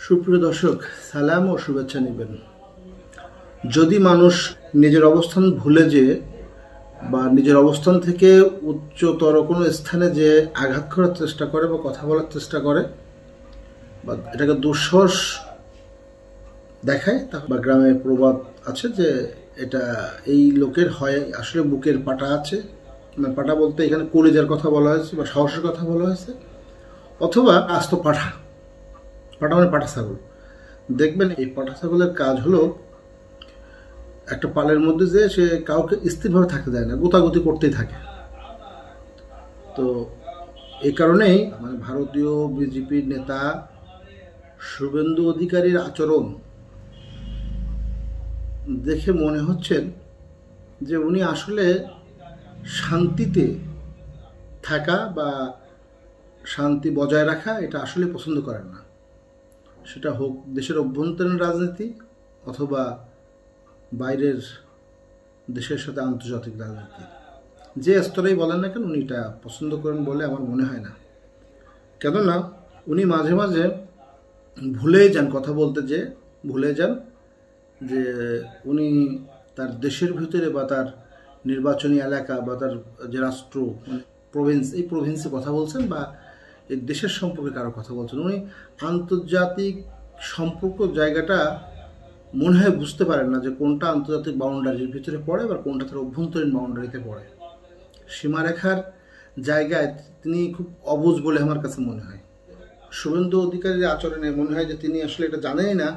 সুপ্রিয় দর্শক, সালাম ও শুভেচ্ছা নেবেন। যদি মানুষ নিজের অবস্থান ভুলে যেয়ে বা নিজের অবস্থান থেকে উচ্চতর কোনো স্থানে যে আঘাত করার চেষ্টা করে বা কথা বলার চেষ্টা করে বা এটাকে দুঃসাহস দেখায়, বা গ্রামে প্রবাদ আছে যে এটা এই লোকের হয় আসলে বুকের পাটা আছে, মানে পাটা বলতে এখানে কলিজার কথা বলা হয়েছে বা সাহসের কথা বলা হয়েছে, অথবা আস্ত পাঠা। পাঠা মানে পাঠা ছাগল। দেখবেন এই পাঠা ছাগলের কাজ হলো একটা পালের মধ্যে যে সে কাউকে স্থিরভাবে থাকতে দেয় না, গোতাগুতি করতেই থাকে। তো এই কারণেই মানে ভারতীয় বিজেপির নেতা শুভেন্দু অধিকারীর আচরণ দেখে মনে হচ্ছেন যে উনি আসলে শান্তিতে থাকা বা শান্তি বজায় রাখা এটা আসলে পছন্দ করেন না। সেটা হোক দেশের অভ্যন্তরীণ রাজনীতি অথবা বাইরের দেশের সাথে আন্তর্জাতিক রাজনীতি, যে স্তরেই বলেন না কেন উনি এটা পছন্দ করেন বলে আমার মনে হয় না। কেননা উনি মাঝে মাঝে ভুলেই যান, কথা বলতে যে ভুলে যান যে উনি তার দেশের ভিতরে বা তার নির্বাচনী এলাকা বা তার যে রাষ্ট্র প্রভিন্স, এই প্রভিন্সে কথা বলছেন বা এই দেশের সম্পর্কে কারো কথা বলছেন। উনি আন্তর্জাতিক সম্পর্ক জায়গাটা মনে হয় বুঝতে পারেন না যে কোনটা আন্তর্জাতিক বাউন্ডারির ভিতরে পড়ে বা কোনটা তার অভ্যন্তরীণ বাউন্ডারিতে পড়ে। সীমারেখার জায়গায় তিনি খুব অবুঝ বলে আমার কাছে মনে হয়। শুভেন্দু অধিকারীর আচরণে মনে হয় যে তিনি আসলে এটা জানেনই না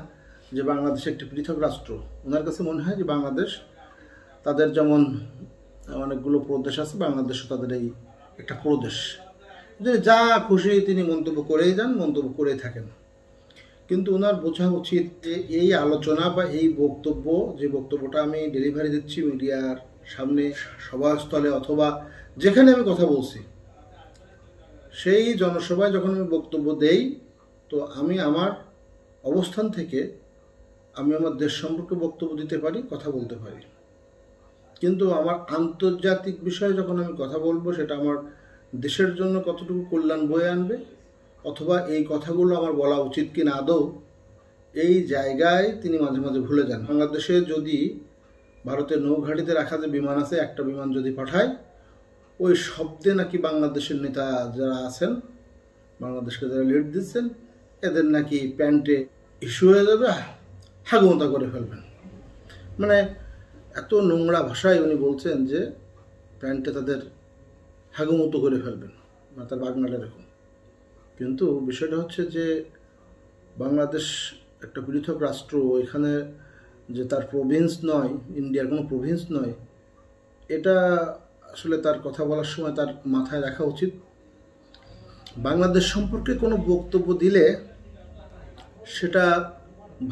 যে বাংলাদেশ একটি পৃথক রাষ্ট্র। ওনার কাছে মনে হয় যে বাংলাদেশ, তাদের যেমন অনেকগুলো প্রদেশ আছে, বাংলাদেশও তাদের এই একটা প্রদেশ, যে যা খুশি তিনি মন্তব্য করেই যান, মন্তব্য করেই থাকেন। কিন্তু ওনার বোঝা উচিত যে এই আলোচনা বা এই বক্তব্য, যে বক্তব্যটা আমি ডেলিভারি দিচ্ছি মিডিয়ার সামনে, সভাস্থলে অথবা যেখানে আমি কথা বলছি, সেই জনসভায় যখন আমি বক্তব্য দেই, তো আমি আমার অবস্থান থেকে আমি আমার দেশ সম্পর্কে বক্তব্য দিতে পারি, কথা বলতে পারি। কিন্তু আমার আন্তর্জাতিক বিষয়ে যখন আমি কথা বলবো, সেটা আমার দেশের জন্য কতটুকু কল্যাণ বয়ে আনবে অথবা এই কথাগুলো আমার বলা উচিত কি না আদৌ, এই জায়গায় তিনি মাঝে মাঝে ভুলে যান। বাংলাদেশে যদি ভারতের নৌঘাটিতে রাখা যে বিমান আছে, একটা বিমান যদি পাঠায়, ওই শব্দে নাকি বাংলাদেশের নেতা যারা আছেন, বাংলাদেশকে যারা লিড দিচ্ছেন, এদের নাকি প্যান্টে ইস্যু হয়ে যাবে, হাগুমতা করে ফেলবেন। মানে এত নোংরা ভাষায় উনি বলছেন যে প্যান্টে তাদের হাগুমতো করে ফেলবেন, বা তার বাগনাটা এরকম। কিন্তু বিষয়টা হচ্ছে যে বাংলাদেশ একটা পৃথক রাষ্ট্র, এখানে যে তার প্রভিন্স নয়, ইন্ডিয়ার কোনো প্রভিন্স নয়, এটা আসলে তার কথা বলার সময় তার মাথায় রাখা উচিত। বাংলাদেশ সম্পর্কে কোনো বক্তব্য দিলে সেটা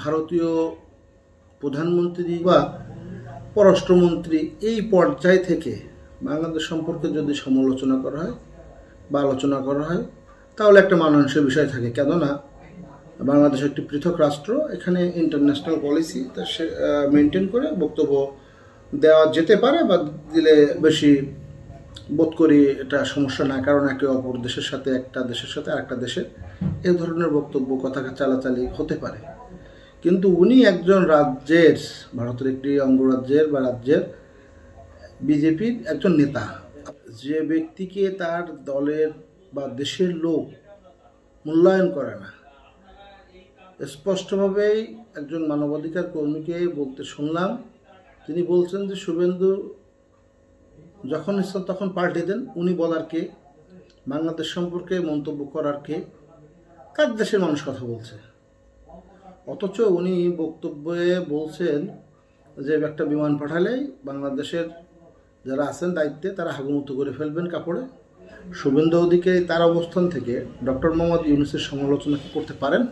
ভারতীয় প্রধানমন্ত্রী বা পররাষ্ট্রমন্ত্রী এই পর্যায় থেকে বাংলাদেশ সম্পর্কে যদি সমালোচনা করা হয় বা আলোচনা করা হয়, তাহলে একটা মানানসই বিষয় থাকে। কেননা বাংলাদেশ একটি পৃথক রাষ্ট্র, এখানে ইন্টারন্যাশনাল পলিসি মেনটেন করে বক্তব্য দেওয়া যেতে পারে, বা দিলে বেশি বোধ করি এটা সমস্যা না, কারণ একে অপর দেশের সাথে, একটা দেশের সাথে আরেকটা দেশের এই ধরনের বক্তব্য কথা চালাচালি হতে পারে। কিন্তু উনি একজন রাজ্যের, ভারতের একটি অঙ্গরাজ্যের বা রাজ্যের বিজেপির একজন নেতা, যে ব্যক্তিকে তার দলের বা দেশের লোক মূল্যায়ন করে না, স্পষ্টভাবেই একজন মানবাধিকার কর্মীকে বলতে শুনলাম। তিনি বলছেন যে শুভেন্দু যখন ইচ্ছা তখন পাল্টে দেন, উনি বলার কে, বাংলাদেশ সম্পর্কে মন্তব্য করার কে, কার দেশের মানুষ কথা বলছে। অথচ উনি বক্তব্যে বলছেন যে একটা বিমান পাঠালেই বাংলাদেশের যারা আছেন দায়িত্বে তারা হাগুমুতো করে ফেলবেন কাপড়ে। শুভেন্দু অধিকারী তার অবস্থান থেকে ডক্টর মোহাম্মদ ইউনূসের সমালোচনা কি করতে পারেন?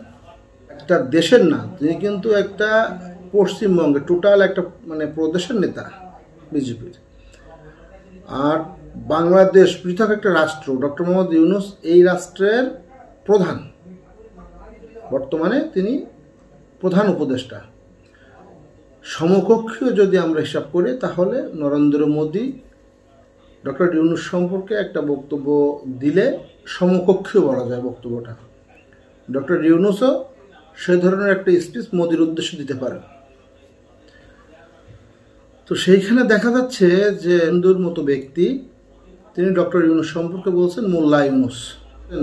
একটা দেশের না, তিনি কিন্তু একটা পশ্চিমবঙ্গে টোটাল একটা মানে প্রদেশের নেতা বিজেপির। আর বাংলাদেশ পৃথক একটা রাষ্ট্র, ডক্টর মোহাম্মদ ইউনূস এই রাষ্ট্রের প্রধান, বর্তমানে তিনি প্রধান উপদেষ্টা। সমকক্ষীয় যদি আমরা হিসাব করি, তাহলে নরেন্দ্র মোদী ডক্টর ইউনূস সম্পর্কে একটা বক্তব্য দিলে সমকক্ষীয় বলা যায় বক্তব্যটা। ডক্টর ইউনূসও সে ধরনের একটা স্পিচ মোদির উদ্দেশ্যে দিতে পারেন। তো সেইখানে দেখা যাচ্ছে যে হিন্দুর মতো ব্যক্তি তিনি ডক্টর ইউনূস সম্পর্কে বলছেন মোল্লা ইউনূস।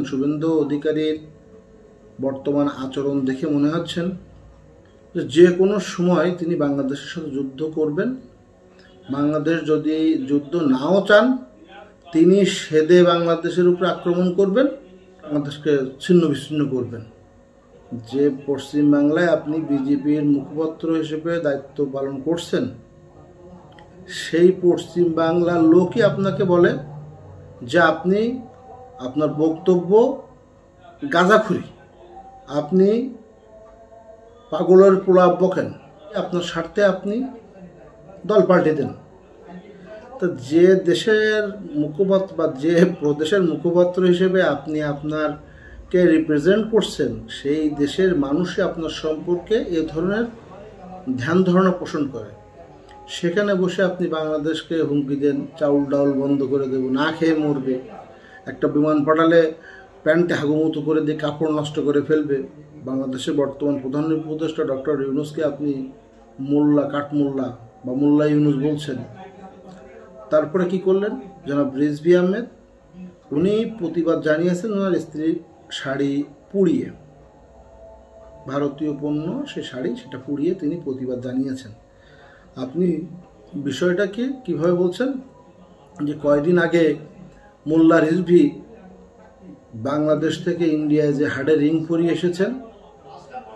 শুভেন্দু অধিকারীর বর্তমান আচরণ দেখে মনে হচ্ছেন যে কোনো সময় তিনি বাংলাদেশের সাথে যুদ্ধ করবেন। বাংলাদেশ যদি যুদ্ধ নাও চান তিনি সেদে বাংলাদেশের উপর আক্রমণ করবেন, বাংলাদেশকে ছিন্ন বিচ্ছিন্ন করবেন। যে পশ্চিমবাংলায় আপনি বিজেপির মুখপাত্র হিসেবে দায়িত্ব পালন করছেন, সেই পশ্চিমবাংলার লোকই আপনাকে বলে যে আপনি আপনার বক্তব্য গাঁজাখুরি, আপনি পাগলের প্রলাপ বকেন, আপনার স্বার্থে আপনি দল পাল্টে দেন। তো যে দেশের মুখপাত্র বা যে প্রদেশের মুখপাত্র হিসেবে আপনি আপনারকে রিপ্রেজেন্ট করছেন, সেই দেশের মানুষই আপনার সম্পর্কে এ ধরনের ধ্যান ধারণা পোষণ করে। সেখানে বসে আপনি বাংলাদেশকে হুমকি দেন, চাউল ডাউল বন্ধ করে দেব, না খেয়ে মরবে, একটা বিমান পাঠালে প্যান্টে হাগুমুতু করে দিয়ে কাপড় নষ্ট করে ফেলবে। বাংলাদেশের বর্তমান প্রধান উপদেষ্টা ডক্টর ইউনূসকে আপনি মোল্লা, কাঠমোল্লা বা মোল্লা ইউনূস বলছেন। তারপরে কি করলেন জনাব রিজভী আহমেদ? উনি প্রতিবাদ জানিয়েছেন ওনার স্ত্রীর শাড়ি পুড়িয়ে, ভারতীয় পণ্য সে শাড়ি, সেটা পুড়িয়ে তিনি প্রতিবাদ জানিয়েছেন। আপনি বিষয়টাকে কিভাবে বলছেন যে কয়েকদিন আগে মোল্লা রিজভী বাংলাদেশ থেকে ইন্ডিয়ায় যে হাড়ে রিং পরিয়ে এসেছেন,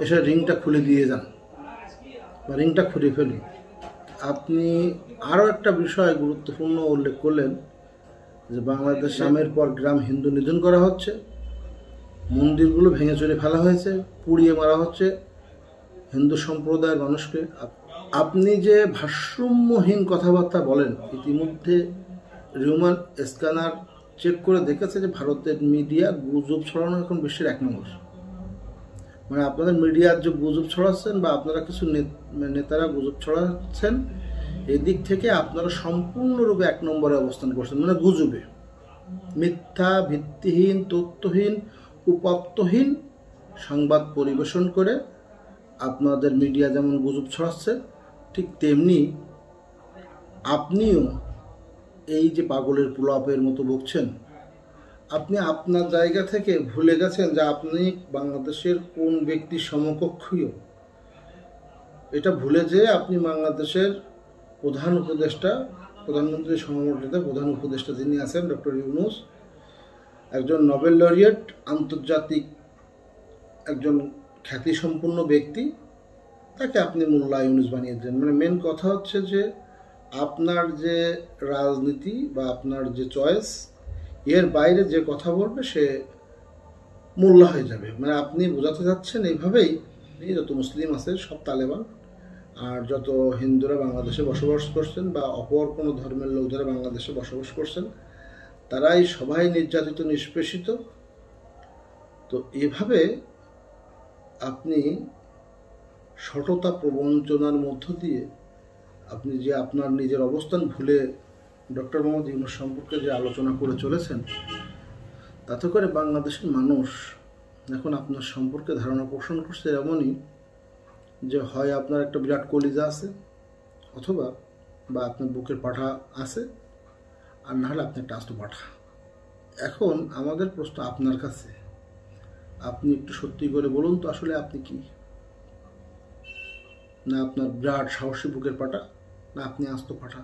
এসে রিংটা খুলে দিয়ে যান বা রিংটা খুলে ফেলুন। আপনি আরও একটা বিষয় গুরুত্বপূর্ণ উল্লেখ করলেন যে বাংলাদেশ গ্রামের পর গ্রাম হিন্দু নিধন করা হচ্ছে, মন্দিরগুলো ভেঙে চুরে ফেলা হয়েছে, পুড়িয়ে মারা হচ্ছে হিন্দু সম্প্রদায়ের মানুষকে। আপনি যে ভারসাম্যহীন কথাবার্তা বলেন, ইতিমধ্যে হিউম্যান স্ক্যানার চেক করে দেখেছে যে ভারতের মিডিয়া গুজব ছড়ানো এখন বিশ্বের 1 নম্বর। মানে আপনাদের মিডিয়ার যে গুজব ছড়াচ্ছেন বা আপনারা কিছু নেতারা গুজব ছড়াচ্ছেন, এদিক থেকে আপনারা সম্পূর্ণরূপে 1 নম্বরে অবস্থান করছেন। মানে গুজবে, মিথ্যা, ভিত্তিহীন, তথ্যহীন, উপাত্তহীন সংবাদ পরিবেশন করে আপনাদের মিডিয়া যেমন গুজব ছড়াচ্ছে, ঠিক তেমনি আপনিও এই যে পাগলের প্রলাপের মতো বকছেন। আপনি আপনার জায়গা থেকে ভুলে গেছেন যে আপনি বাংলাদেশের কোন ব্যক্তির সমকক্ষীয়। এটা ভুলে যেয়ে আপনি বাংলাদেশের প্রধান উপদেষ্টা, প্রধানমন্ত্রী সমমর্যাদা প্রধান উপদেষ্টা যিনি আছেন ডক্টর ইউনূস, একজন নোবেল লরিয়েট, আন্তর্জাতিক একজন খ্যাতিসম্পন্ন ব্যক্তি, তাকে আপনি মোল্লা ইউনূস বানিয়ে দেন। মানে মেন কথা হচ্ছে যে আপনার যে রাজনীতি বা আপনার যে চয়েস, এর বাইরে যে কথা বলবে সে মোল্লা হয়ে যাবে। মানে আপনি বোঝাতে যাচ্ছেন এইভাবেই যত মুসলিম আছে সব তালেবান, আর যত হিন্দুরা বাংলাদেশে বসবাস করছেন বা অপর কোনো ধর্মের লোক যারা বাংলাদেশে বসবাস করছেন, তারাই সবাই নির্যাতিত, নিষ্পেষিত। তো এভাবে আপনি সততা প্রবঞ্চনার মধ্য দিয়ে আপনি যে আপনার নিজের অবস্থান ভুলে ডক্টর মোহাম্মদ ইউনূস সম্পর্কে যে আলোচনা করে চলেছেন, তাতে করে বাংলাদেশের মানুষ এখন আপনার সম্পর্কে ধারণা পোষণ করছে এমনই যে হয় আপনার একটা বিরাট কলিজা আছে, অথবা বা আপনার বুকের পাঠা আছে, আর না হলে আপনি একটা আস্ত পাঠা। এখন আমাদের প্রশ্ন আপনার কাছে, আপনি একটু সত্যি করে বলুন তো আসলে আপনি কি? না আপনার বিরাট সাহসী বুকের পাঠা, না আপনি আস্ত পাঠা?